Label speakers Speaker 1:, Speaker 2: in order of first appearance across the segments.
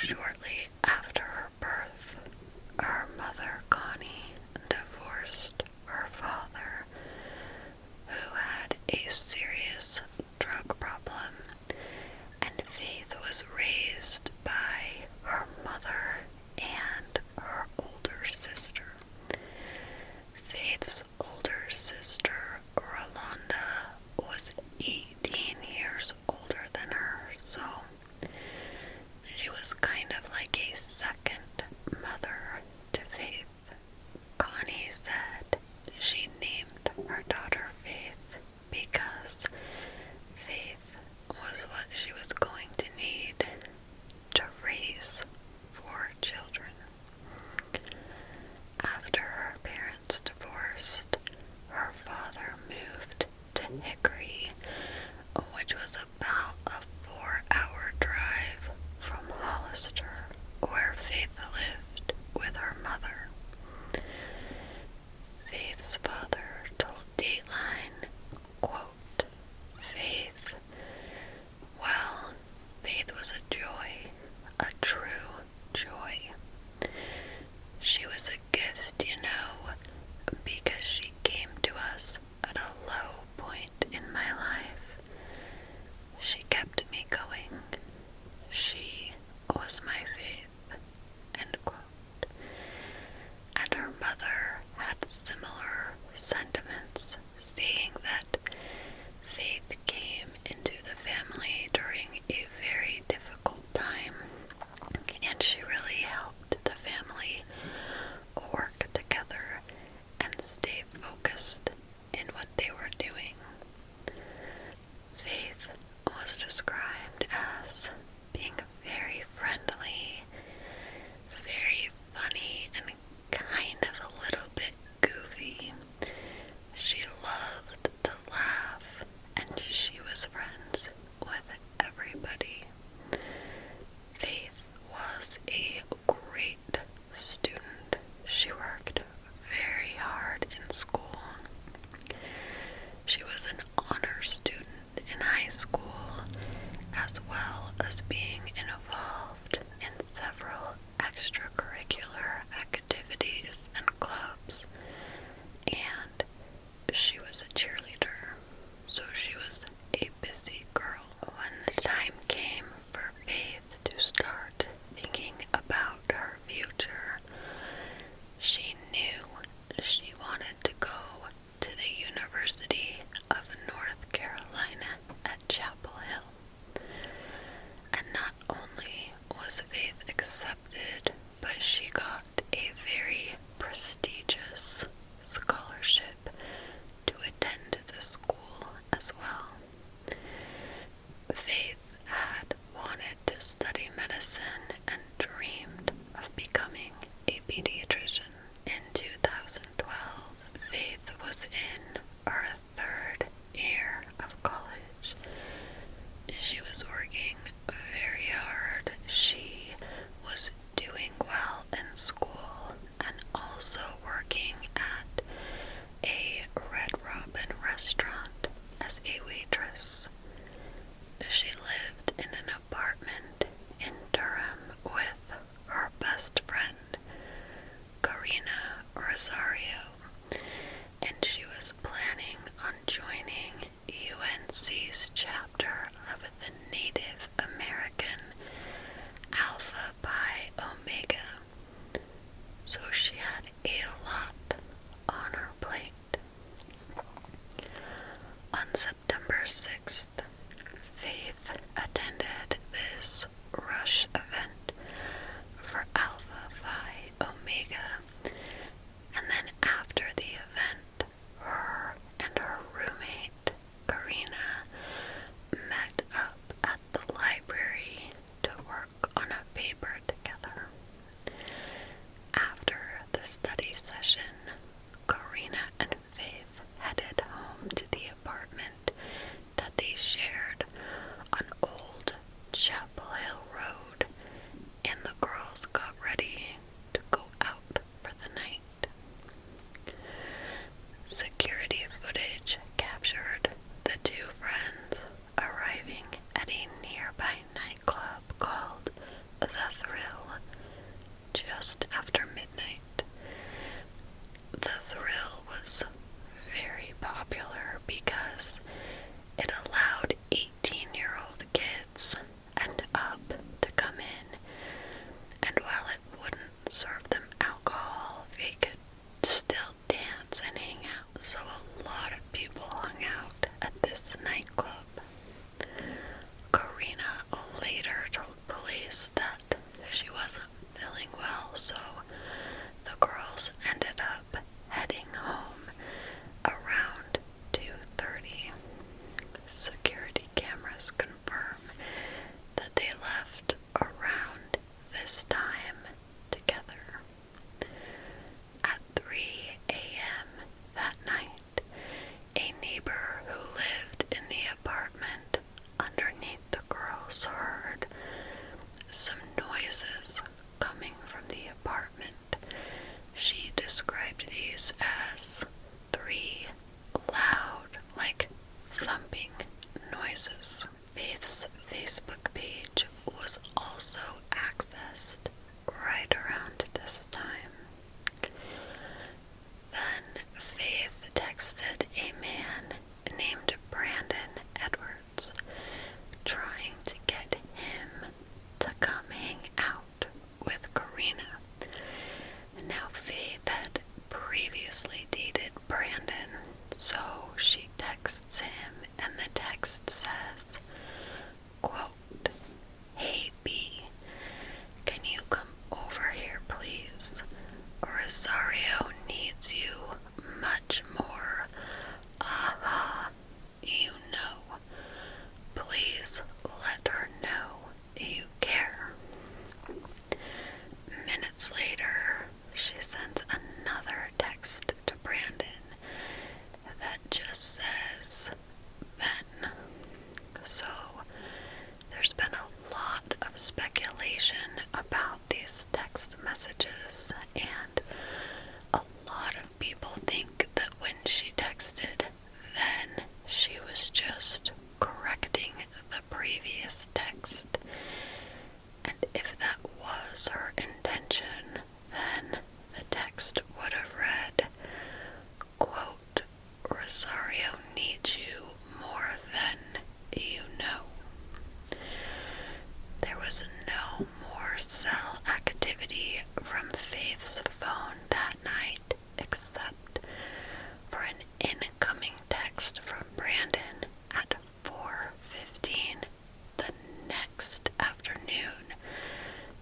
Speaker 1: Shortly after her birth, her mother, Connie, divorced her father, who had a serious drug problem, and Faith was raised by her mother and her older sister. Faith's older sister, Rolanda, was 18 years older than her, so she was kind of like a second mother to Faith. Connie said she named her daughter Faith because Faith was what she was going to need to raise 4 children. After her parents divorced, her father moved to Hickory, which was about a 4-hour drive from Hollister, where Faith lived with her mother. Faith's father told Dateline, quote, Faith, well, Faith was a joy, a true joy. She was a gift, you know, because she came to us at a low point in my life. She kept me going. She was my faith, end quote. And her mother had similar sentiments, saying that Faith came into the family during a very difficult time, and she really helped the family work together and stay focused in what they were doing. Faith was described as being very friendly, very funny, and kind of a little bit goofy. She loved to laugh, and she was friends with everybody. Faith was a great student. She worked very hard in school. She was an honor student in high school, as well as being involved in several extracurricular activities and clubs, and she was a cheerleader, so she was a busy girl. When the time came for Faith to start thinking about her future, she knew she wanted to go to the University of North Carolina at Chapel Hill. And not only was Faith accepted, but she got a very prestigious scholarship to attend the school as well. Faith had wanted to study medicine and dreamed of becoming a pediatrician. In 2012, Faith was in her 3rd year of college. She was working very hard. She was doing well in school and also working at a Red Robin restaurant as a waitress. She lived in an apartment in Durham with her best friend, Karina Rosario, and she was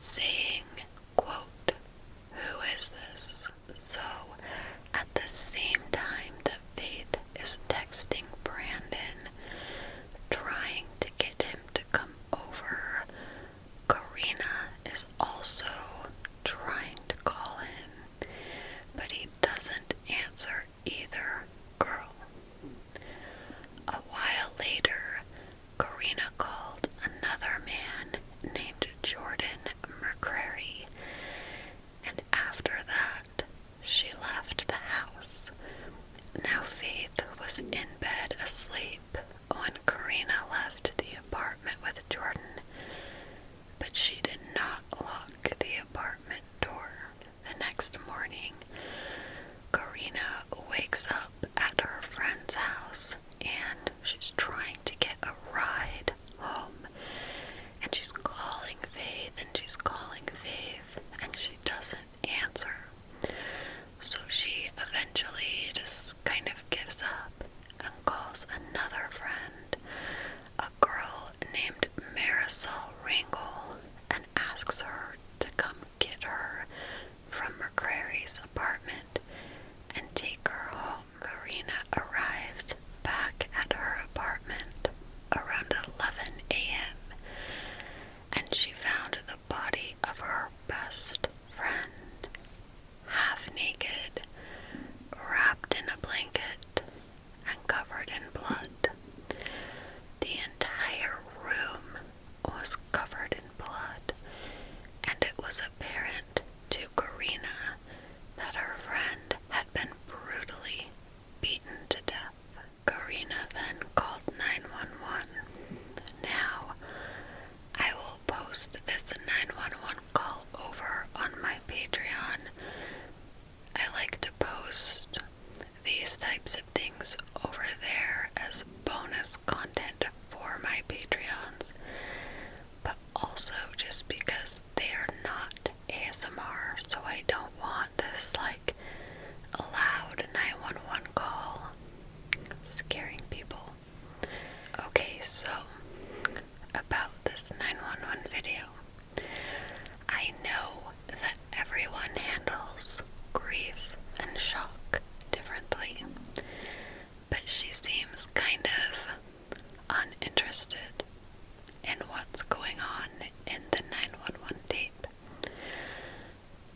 Speaker 1: saying, quote, "Who is this?" So, at the same time that Faith is texting Brandon, trying to get him to come over, Karina is also trying to call him, but he doesn't answer either girl. A while later, Karina called another man named Jordan McCrary, and after that, she left the house. Now Faith was in bed asleep when Karina left the apartment with Jordan, but she did not lock the apartment door. The next morning, Karina wakes up at her friend's house and she's trying to get a ride home, and she's calling Faith and she doesn't answer. So she eventually just kind of gives up and calls another friend, a girl named Marisol Ringel, and asks her to come get her from McCrary's apartment and take her home. Karina arrived back at her apartment around 11 a.m. and she found the body of her best friend, half naked, wrapped in a blanket, and covered in blood. The entire room was covered in blood, and it was apparent to Karina that her friend had been brutally beaten to death. Karina then called 911. Now, I will post this 911 call over on my Patreon. I like to post these types of things over there as bonus content for my Patreons, but also just because they are not ASMR, so I don't want this like loud 911 call scaring people. Okay, so about this 911 video. I know that everyone handles grief and shock differently, but she seems kind of uninterested in what's going on in the 911 tape.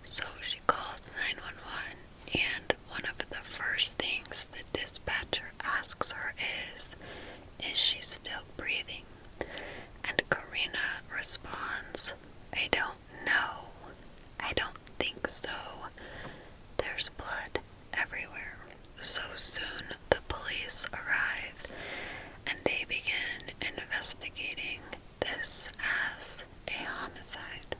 Speaker 1: So she calls 911, and one of the first things the dispatcher asks her is she still breathing? And Karina responds, "I don't know. I don't think so. There's blood everywhere." So soon the police arrive and they begin investigating this as a homicide.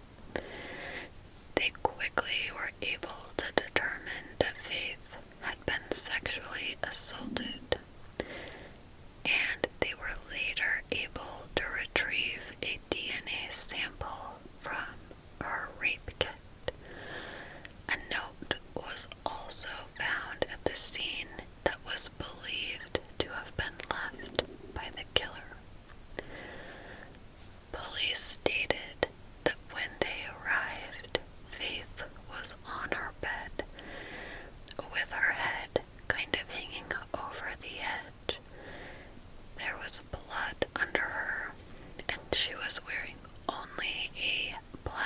Speaker 1: They quickly were able to determine that Faith had been sexually assaulted, and they were later able to retrieve a DNA sample from her rape kit. A note was also found at the scene that was believed to have been left by the killer. Police stated that when they arrived, Faith was on her bed, with her head kind of hanging over the edge. There was blood under her, and she was wearing only a black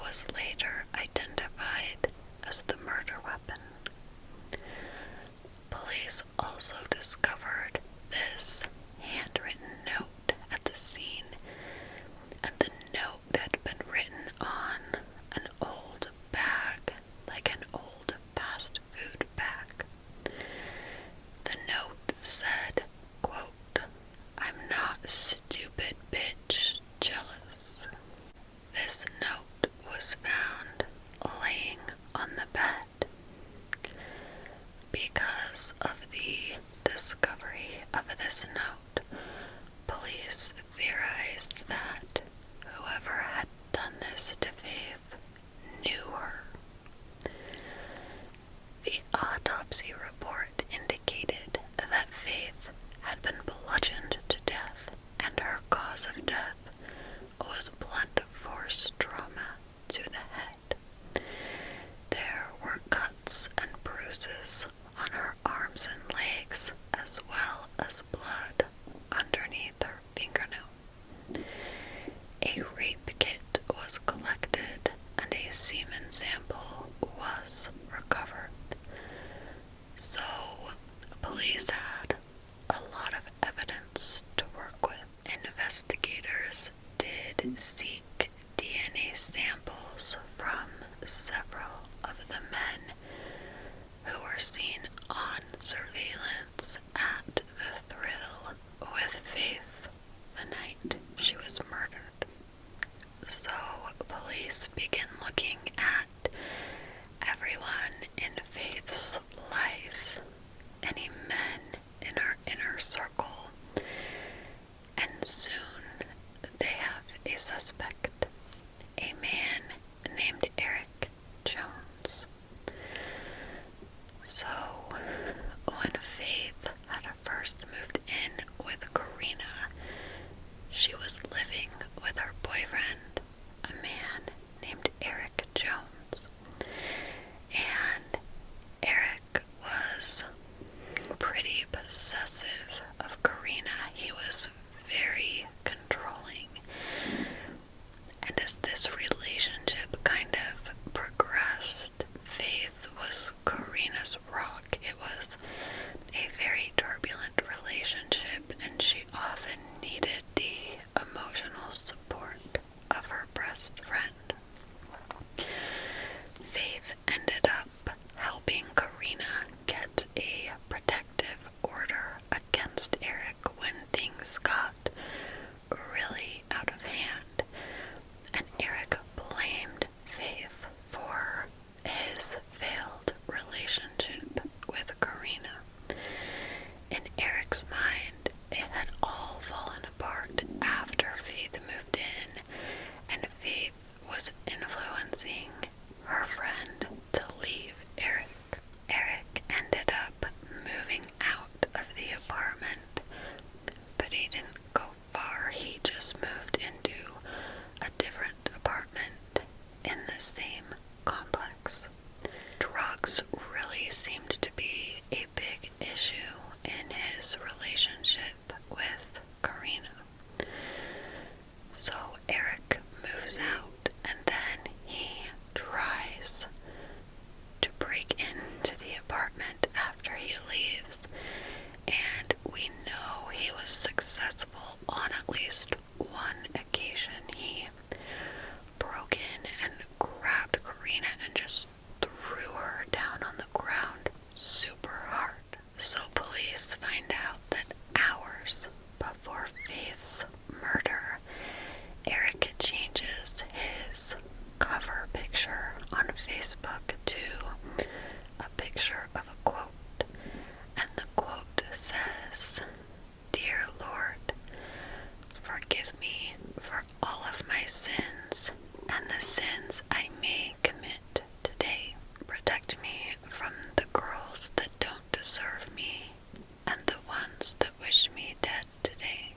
Speaker 1: was later identified as the murder weapon. Police also discovered this handwritten note at the scene, and the note had been written on an old bag, like an old fast food bag. The note said, quote, "I'm not stupid bitch, jealous." This note was found laying on the bed. Because of the discovery of this note, police theorized that whoever had done this to Faith knew her. The autopsy report indicated that Faith had been bludgeoned to death, and her cause of death was blunt force trauma to the head. There were cuts and bruises on her arms and legs, as well as blood underneath her fingernail. A rape kit was collected, and a semen sample was recovered. So, police had a lot of evidence to work with. Investigators did seek DNA samples from several of the men who were seen on surveillance at the Thrill with Faith the night she was murdered. So, police began looking at everyone in Faith's life, any men in her inner circle, and soon they have a suspect, a man named Eric Jones. So, when Faith had first moved in with Karina, she was living with her boyfriend, a man named Eric Jones. And Eric was pretty possessive of Karina. He was very controlling. And as this relationship kind of progressed, Faith was Karina's rock. It was a very turbulent relationship, and she often needed the emotional support of her best friend. Faith ended up helping Karina get a protective order against Eric when things got really out of hand, and Eric blamed Faith for his failed relationship with Karina. In Eric's mind, it had all fallen apart after Faith moved in, and Faith was influencing her friend to leave Eric. Eric ended up moving out of the apartment, but he didn't go far. He just moved into a different apartment in the same complex. Drugs really seemed to be a big issue in his relationship with Karina. So Eric moves out, and then he tries to break into the apartment after he leaves, and we know he was successful on at least one occasion. He broke in and grabbed Karina and just threw her down on the ground super hard. So police find out that hours before Faith's murder, Eric changes his cover picture on Facebook to a picture of a quote, and the quote says, "Dear Lord, forgive me for all of my sins and the sins I may commit today. Protect me from the girls that don't deserve me and the ones that wish me dead today."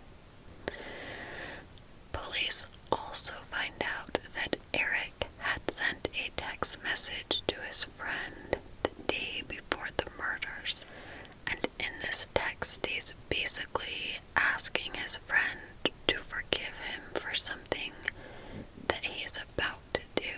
Speaker 1: Police also find out that Eric had sent a text message to his friend the day before the murders, and in this text he's basically asking his friend to forgive him for something that he's about to do.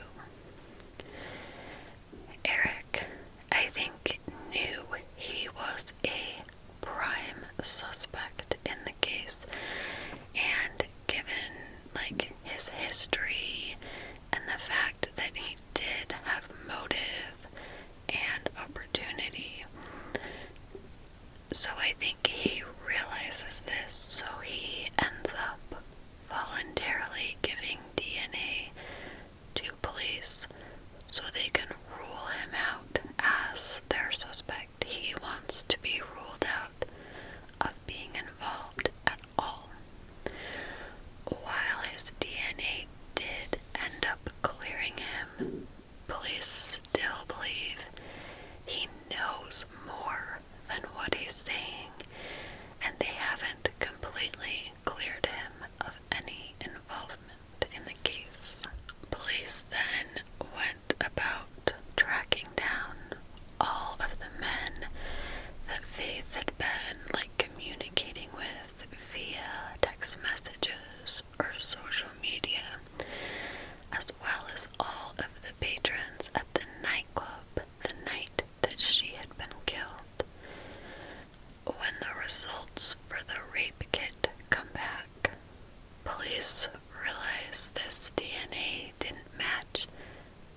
Speaker 1: police realized this DNA didn't match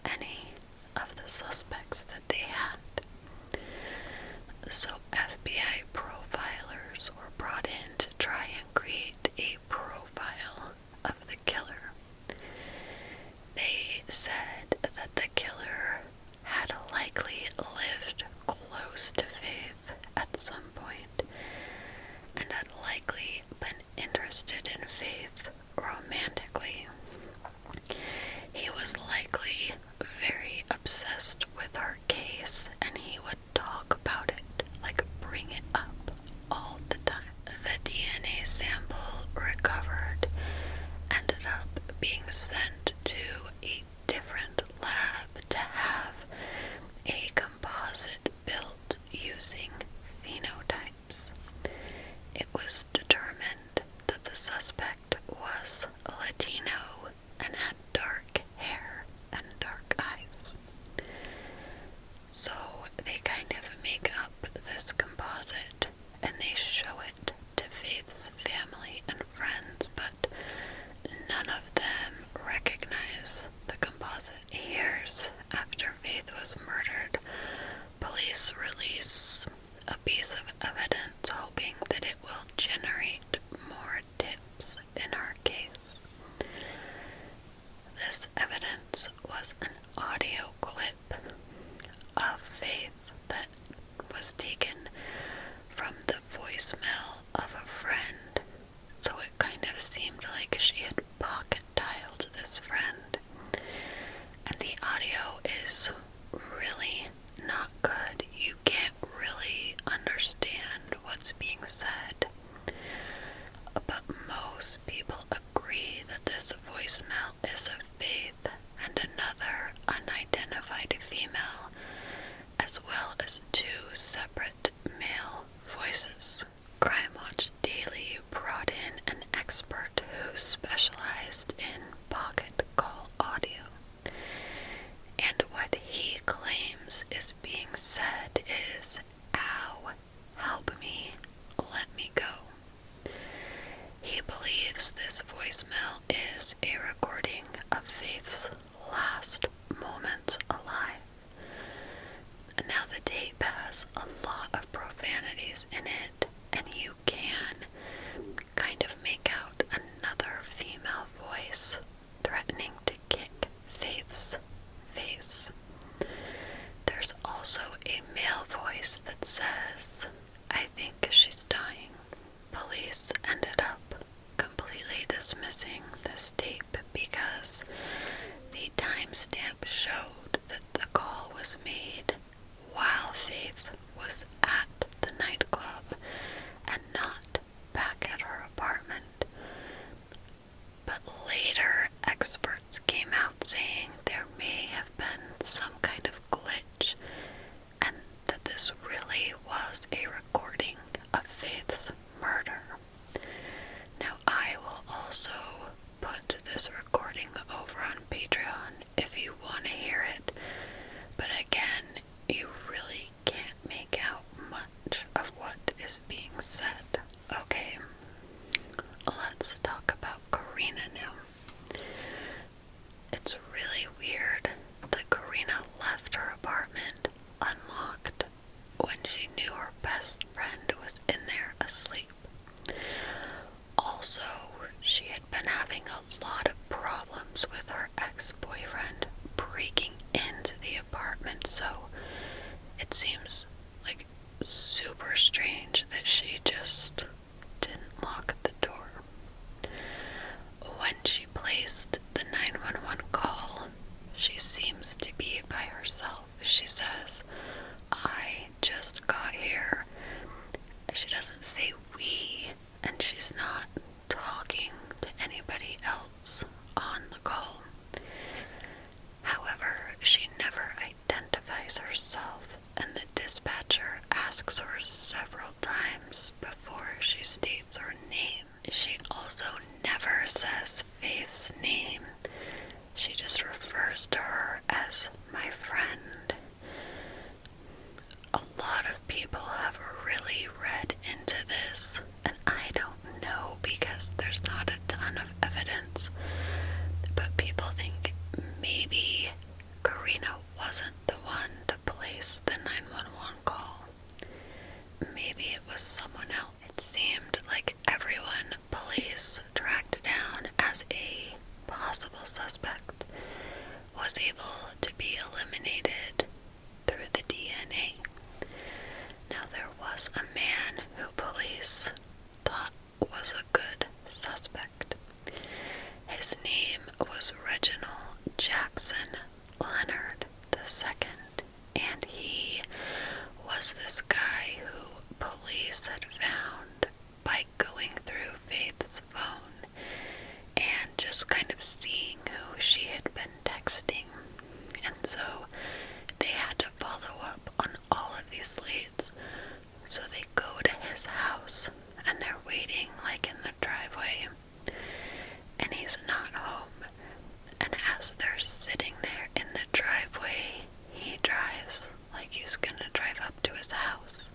Speaker 1: any of the suspects that they had. So FBI profilers were brought in to try and create a profile of the killer. They said that the killer had likely lived close to Faith at some point and had likely been interested in Faith romantically. He was likely very obsessed with her case, and he would talk about it, like bring it up all the time. The DNA sample recovered ended up being sent to a different lab to have a composite built using phenotypes. It was determined that the suspect was Latino and had dark hair and dark eyes. So they kind of make up this composite and they show it to Faith's family and friends, but none of them recognize the composite. Years after Faith was murdered, police release a piece of evidence hoping that it will generate more tips in her case. This evidence was an audio clip of Faith that was taken from the voicemail of a friend, so it kind of seemed like she had pocket dialed this friend. And the audio is really not good. You can't really understand what's being said. But most people agree that this voicemail is of Faith and another unidentified female, as well as two separate male voices. Crime Watch Daily brought in an expert who specialized in pocket call audio. And what he claims is being said is, "Ow, help me, let me go." He believes this voicemail is a recording of Faith's last moments alive. Now the tape has a lot of profanities in it, and you can kind of make out another female voice threatening to kick Faith's face. There's also a male voice that says, "I think she's dying." Police ended up completely dismissing this tape because the timestamp showed that the call was made while Faith was at the nightclub and not back at her apartment. But later, experts came out saying there may have been some kind of glitch and that this really was a recording of Faith's murder. Now, I will also put this recording over on Patreon if you want to hear it, but again, you really can't make out much of what is being said. Okay, let's talk about Karina now. It's really weird that Karina left her apartment unlocked when she knew her best friend was in there asleep. Also, she had been having a lot of problems with her ex-boyfriend breaking into the apartment, so it seems like super strange that she just didn't lock the door. When she placed the 911 call, she seems to be by herself. She says, "I just got here." She doesn't say "we," and she's not talking to anybody else on the call. However, she never identifies herself, and the dispatcher asks her several times before she states her name. She also never says Faith's name. She just refers to her as "my friend." A lot of people have really read into this, and I don't know because there's not a ton of evidence suspect was able to be eliminated through the DNA. Now, there was a man who police thought was a good suspect. His name was Reginald Jackson Leonard II, and he was this guy who police had found by going through Faith's phone and just kind of seeing who she had been texting. And so they had to follow up on all of these leads. So they go to his house and they're waiting like in the driveway, and he's not home. And as they're sitting there in the driveway, he drives like he's gonna drive up to his house,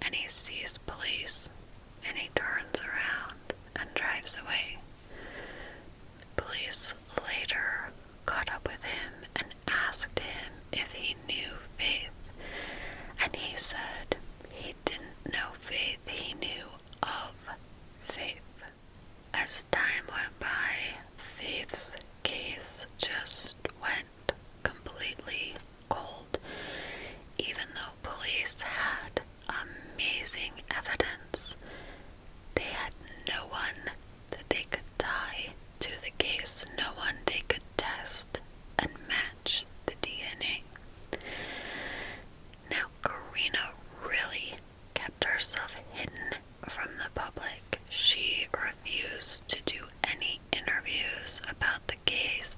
Speaker 1: and he sees police, and he turns around and drives away. Police later caught up with him and asked him if he knew Faith, and he said he didn't know Faith, he knew of Faith. As time went by, Faith's case just went completely cold, even though police had amazing evidence. They had no one that they could tie to the case, no one they could test and match the DNA. Now, Karina really kept herself hidden from the public. She refused to do any interviews about the case.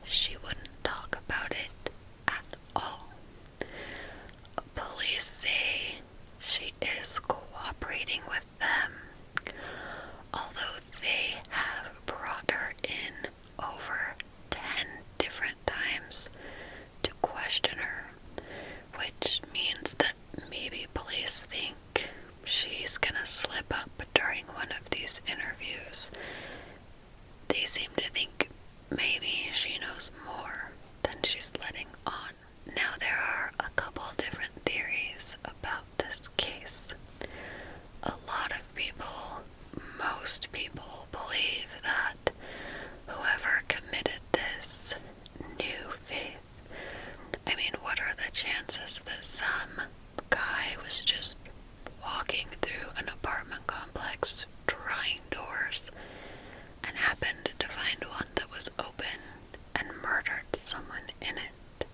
Speaker 1: She wouldn't talk about it at all. Police say she is cooperating with them, although they have brought her in over 10 different times to question her, which means that maybe police think she's gonna slip up during one of these interviews. They seem to think maybe she knows more than she's letting on. Now, there are a couple different theories about this case. A lot of people, most people, believe that whoever committed this knew Faith. I mean, what are the chances that some guy was just walking through an apartment complex, trying doors, and happened to find one that was open and murdered someone in it?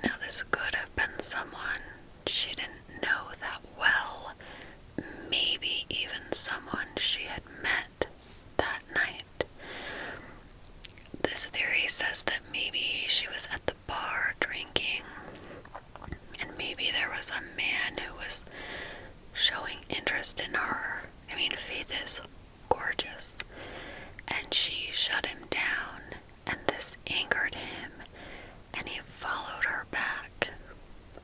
Speaker 1: Now, this could have been someone she didn't know that well, maybe even someone she had met that night. This theory says that maybe she was at the bar drinking, and maybe there was a man who was showing interest in her. I mean, Faith is gorgeous, and she shut him down, and this angered him, and he followed her back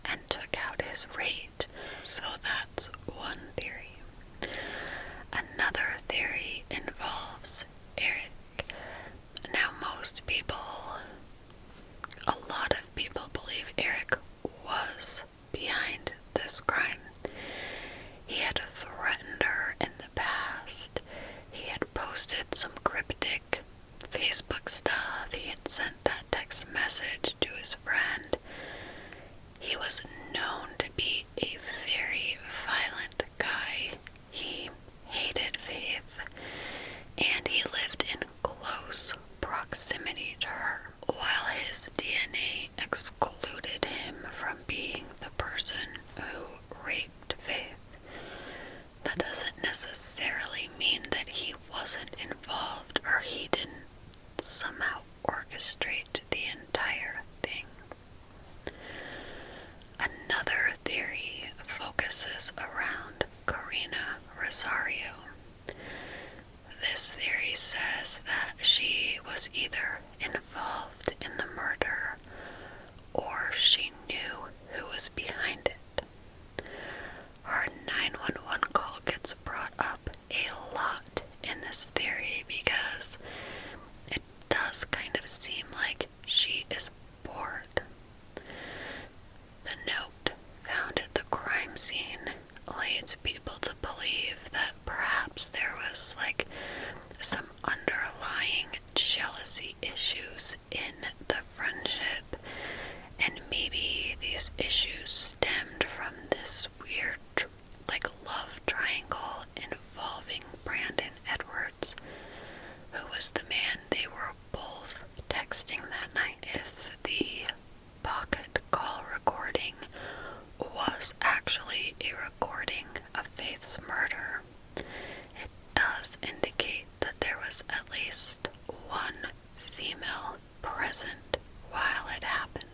Speaker 1: and took out his rage. So that's one theory. Another theory involves Eric. Now, a lot of people believe Eric was behind this crime. He had threatened her in the past. He had posted some cryptic Facebook stuff. He had sent that text message to his friend. He was known to be a very violent guy. He hated Faith, and he lived in close proximity to her. While his DNA excluded him from being the person who raped Faith, that doesn't necessarily mean that he wasn't involved or he didn't somehow orchestrate the entire thing. Another theory focuses around Karina Rosario. This theory says that she was either involved in the murder or she knew who was behind it. Her 911 call gets brought up a lot in this theory because it does kind of seem like she is bored. The note found at the crime scene leads people to believe that perhaps there was like some underlying jealousy issues in the friendship, and maybe these issues stemmed from this weird, love triangle involving Brandon Edwards, who was the man they were both texting that night. If the pocket call recording was actually a recording of Faith's murder, it does indicate that there was at least one female present while it happened.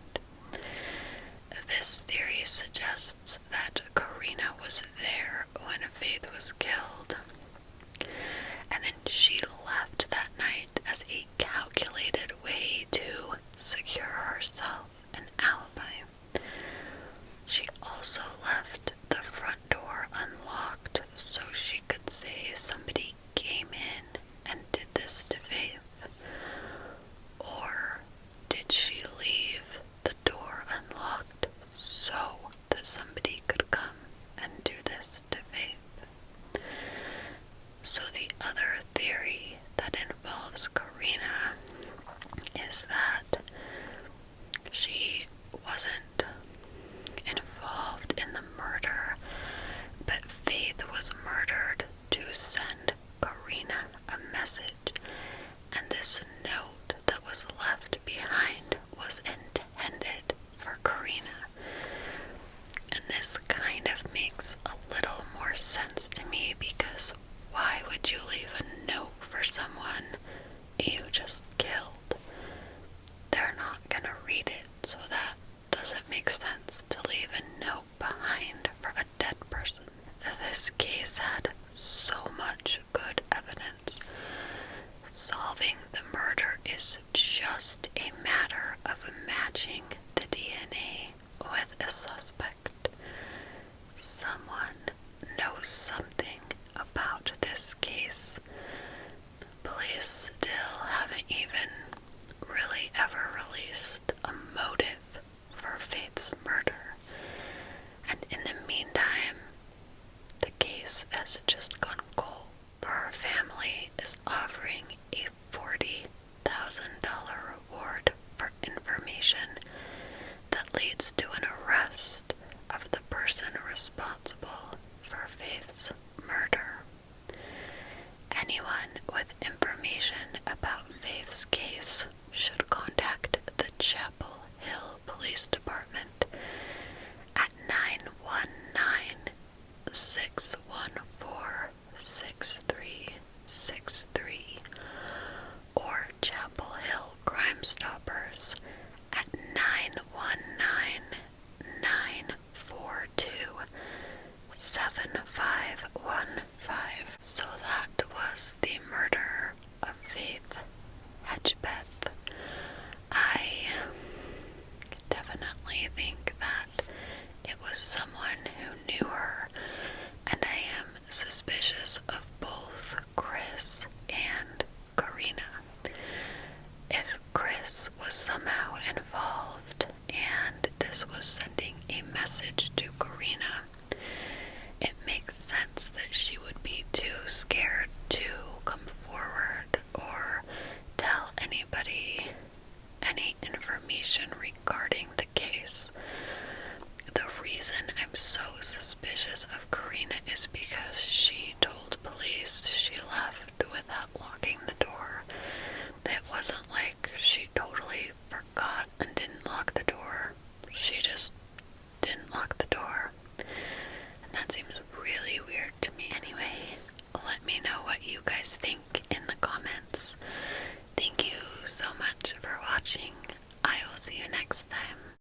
Speaker 1: This theory suggests that Karina was there when Faith was killed, and then she left that night as a calculated way to secure herself an alibi. She also left the front door unlocked so she could say somebody came in and did this to Faith. Or did she leave the door unlocked so that somebody could come and do this to Faith? So the other theory that involves Karina is that she wasn't involved in the murder, but Faith was murdered to send Karina a message, and this note that was left behind was intended for Karina. And this kind of makes a little more sense to me, because why would you leave a note for someone you just killed? They're not gonna read it, so that doesn't make sense to leave a note behind for a dead person. This case had so much good evidence. Solving the murder is just a matter of matching the DNA with a suspect. Someone knows something about this case. Police still haven't even really ever released a motive for Faith's murder. And in the meantime, the case has just gone cold. Her family is offering a $40,000 reward for information that leads to an arrest of the person responsible for Faith's murder. Anyone with information about Faith's case should contact the Chapel Hill Police Department at 919-614-6363 or Chapel Hill Crime Stoppers at 919-942-7515. So that was the murder of Faith Hedgepeth. I definitely think that it was someone who knew her, and I am suspicious of both Chris and Karina. If Chris was somehow involved and this was sending a message to Karina, it makes sense that she would be too scared to come forward or tell anybody any information regarding the case. The reason I'm so suspicious of Karina is because she told police she left without locking the door. It wasn't like she totally forgot and didn't lock the door. She just didn't lock the door. And that seems really weird to me. Anyway, let me know what you guys think in the comments. Thank you so much for watching. I will see you next time.